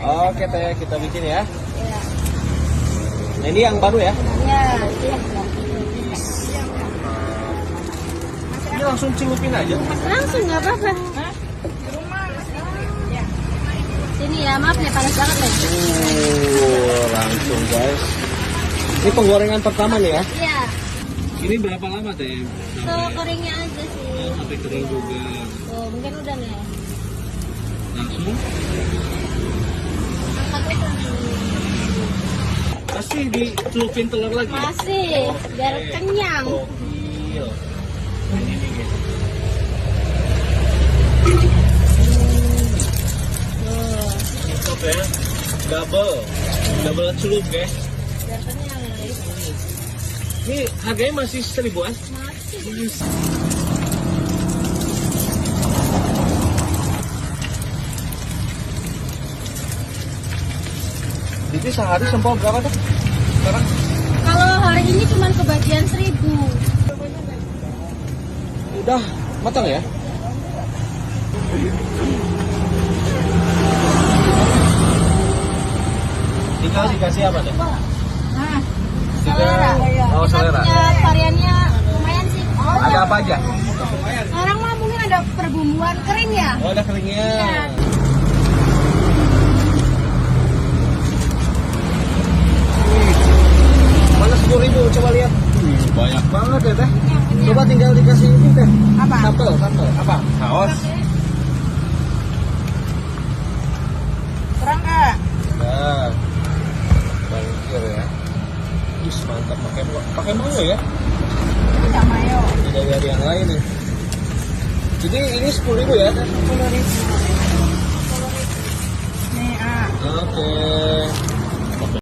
Oke teh, kita bikin ya. Iya. Nah, ini yang baru ya? Iya. Ini langsung celupin aja. Langsung nggak apa-apa. Sini ya, maaf nih panas banget nih. Langsung guys. Ini penggorengan pertama nih ya? Iya. Ini berapa lama teh? Tuh keringnya aja sih. Sampai kering juga. Tuh mungkin udah nih. Langsung. Angkat aja. Pasti dicelupin telur lagi ya? Masih, biar kenyang. Gokil. Ini nih guys. Mantap ya. Double celup guys. Biar kenyang guys. Ini harganya masih 1000-an? Masih. Jadi sehari sempol berapa tuh? Sekarang? Kalau hari ini cuma kebagian 1000. Udah matang ya? Tinggal dikasih apa tuh? Nah, Selera. Oh, kita selera. punya variannya lumayan sih. Ada apa aja? Sekarang mah mungkin ada perbumbuan kering ya. Oh, ada keringnya. Iya. Mana 10.000? Coba lihat. Banyak banget ya teh. Coba tinggal dikasih ini teh. Apa? Sambal. Apa? Saus. Kurang nggak? Nah, bangkir ya. Ih, mantap pakai mayo ya. Tidak mayo. Tidak dari yang lain nih. Jadi ini 10.000 ya? 10.000. Nih, Oke.